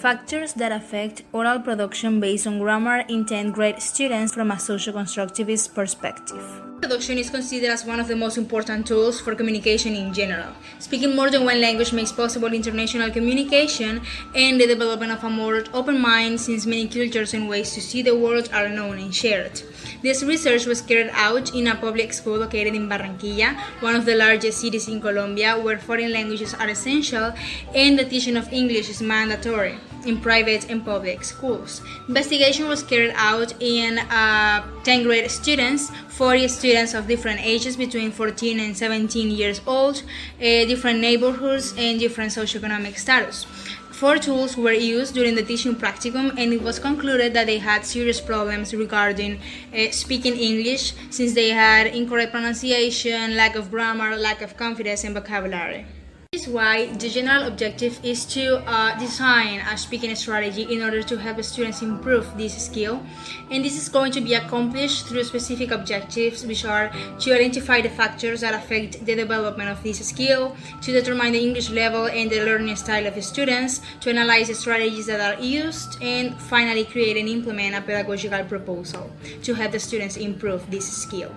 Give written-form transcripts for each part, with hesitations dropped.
Factors that affect oral production based on grammar in 10th grade students from a socio-constructivist perspective. Production is considered as one of the most important tools for communication in general. Speaking more than one language makes possible international communication and the development of a more open mind, since many cultures and ways to see the world are known and shared. This research was carried out in a public school located in Barranquilla, one of the largest cities in Colombia, where foreign languages are essential and the teaching of English is mandatory in private and public schools. Investigation was carried out in 10th grade students, 40 students of different ages between 14 and 17 years old, different neighborhoods and different socioeconomic status. 4 tools were used during the teaching practicum, and it was concluded that they had serious problems regarding speaking English, since they had incorrect pronunciation, lack of grammar, lack of confidence and vocabulary. This is why the general objective is to design a speaking strategy in order to help students improve this skill, and this is going to be accomplished through specific objectives, which are to identify the factors that affect the development of this skill, to determine the English level and the learning style of the students, to analyze the strategies that are used, and finally create and implement a pedagogical proposal to help the students improve this skill.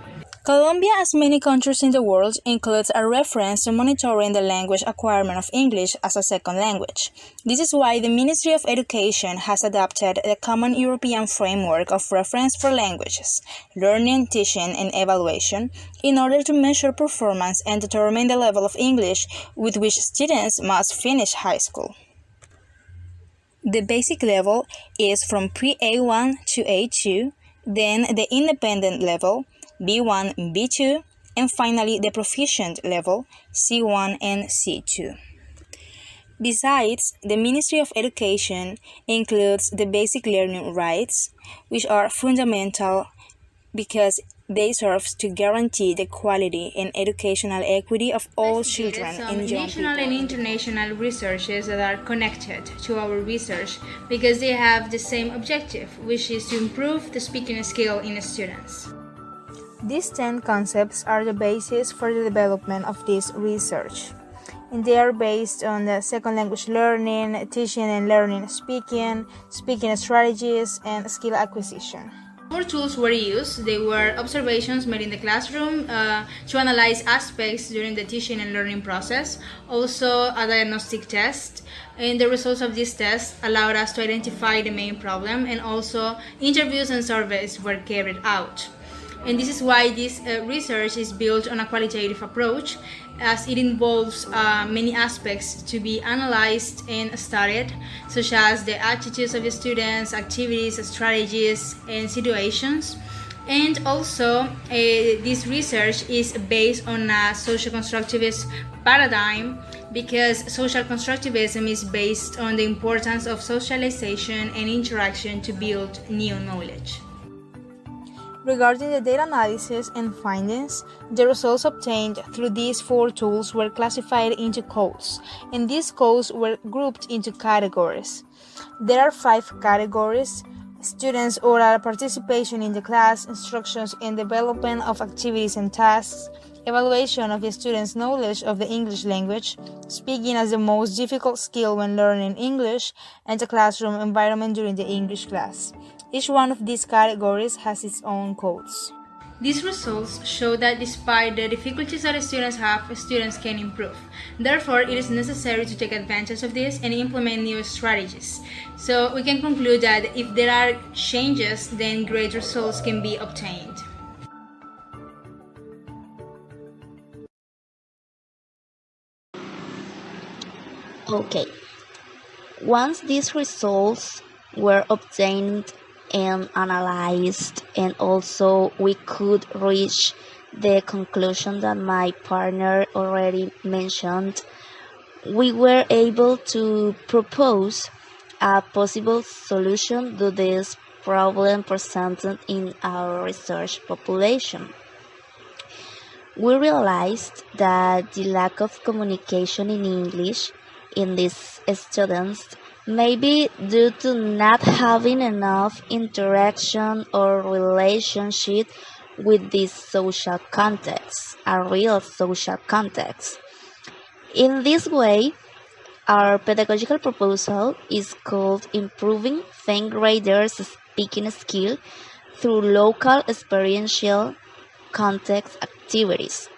Colombia, as many countries in the world, includes a reference to monitoring the language acquirement of English as a second language. This is why the Ministry of Education has adopted the Common European Framework of Reference for Languages, Learning, Teaching, and Evaluation, in order to measure performance and determine the level of English with which students must finish high school. The basic level is from pre-A1 to A2, then the independent level, B1, B2, and finally the proficient level, C1 and C2. Besides, the Ministry of Education includes the basic learning rights, which are fundamental because they serve to guarantee the quality and educational equity of all children and young people. National and international researches that are connected to our research because they have the same objective, which is to improve the speaking skill in students. These 10 concepts are the basis for the development of this research, and they are based on the second language learning, teaching and learning speaking strategies, and skill acquisition. More tools were used. They were observations made in the classroom to analyze aspects during the teaching and learning process, also a diagnostic test, and the results of this test allowed us to identify the main problem, and also interviews and surveys were carried out. And this is why this research is built on a qualitative approach, as it involves many aspects to be analyzed and studied, such as the attitudes of the students, activities, strategies, and situations. And also, this research is based on a social constructivist paradigm, because social constructivism is based on the importance of socialization and interaction to build new knowledge. Regarding the data analysis and findings, the results obtained through these 4 tools were classified into codes, and these codes were grouped into categories. There are 5 categories: students' oral participation in the class, instructions and development of activities and tasks, evaluation of the students' knowledge of the English language, speaking as the most difficult skill when learning English, and the classroom environment during the English class. Each one of these categories has its own codes. These results show that despite the difficulties that students have, students can improve. Therefore, it is necessary to take advantage of this and implement new strategies. So we can conclude that if there are changes, then great results can be obtained. Okay, once these results were obtained and analyzed, and also we could reach the conclusion that my partner already mentioned, we were able to propose a possible solution to this problem presented in our research population. We realized that the lack of communication in English in these students may be due to not having enough interaction or relationship with this social context, a real social context. In this way, Our pedagogical proposal is called Improving 10th Graders' Speaking Skill through Local Experiential Context Activities,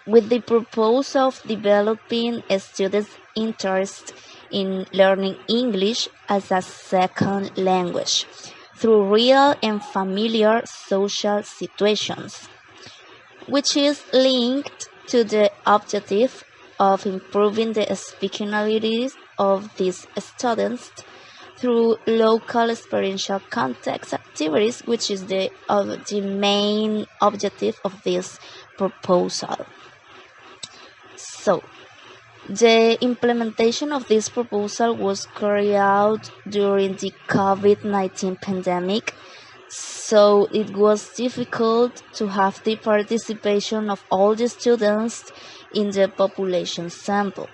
with the purpose of developing a student's interest in learning English as a second language through real and familiar social situations, which is linked to the objective of improving the speaking abilities of these students through local experiential context activities, which is the main objective of this proposal. So, the implementation of this proposal was carried out during the COVID-19 pandemic, so it was difficult to have the participation of all the students in the population sample.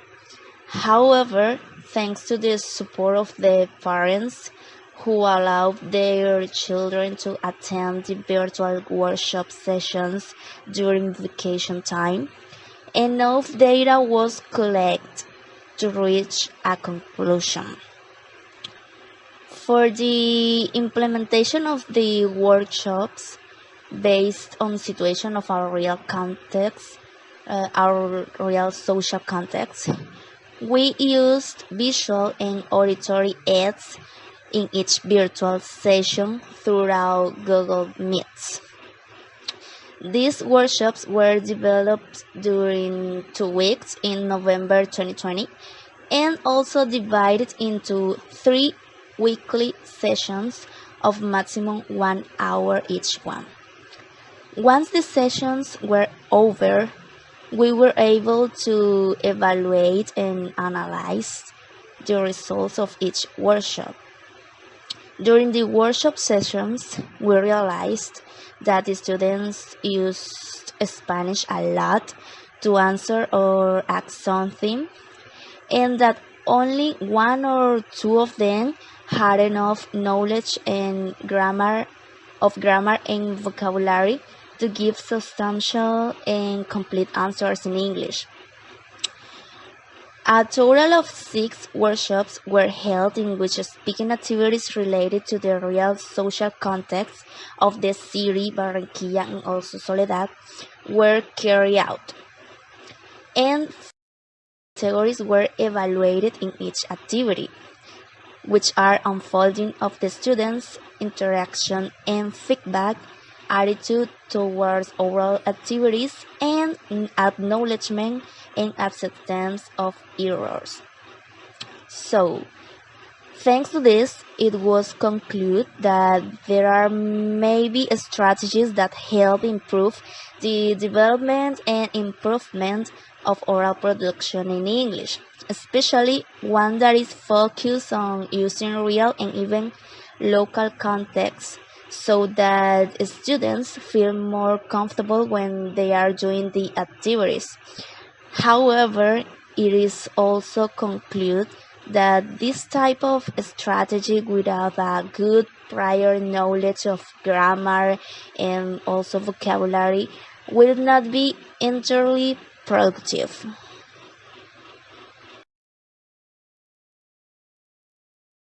However, thanks to the support of the parents who allowed their children to attend the virtual workshop sessions during vacation time, enough data was collected to reach a conclusion. For the implementation of the workshops based on situation of our real context, our real social context, we used visual and auditory aids in each virtual session throughout Google Meets. These workshops were developed during 2 weeks in November 2020 and also divided into 3 weekly sessions of maximum 1 hour each one. Once the sessions were over, we were able to evaluate and analyze the results of each workshop. During the workshop sessions, we realized that the students used Spanish a lot to answer or ask something, and that only 1 or 2 of them had enough knowledge and grammar and vocabulary to give substantial and complete answers in English. A total of 6 workshops were held in which speaking activities related to the real social context of the city, Barranquilla, and also Soledad were carried out, and categories were evaluated in each activity, which are unfolding of the students' interaction and feedback, attitude towards oral activities, and acknowledgement and acceptance of errors. So, thanks to this, it was concluded that there are maybe strategies that help improve the development and improvement of oral production in English, especially one that is focused on using real and even local contexts so that students feel more comfortable when they are doing the activities. However, it is also concluded that this type of strategy without a good prior knowledge of grammar and also vocabulary will not be entirely productive.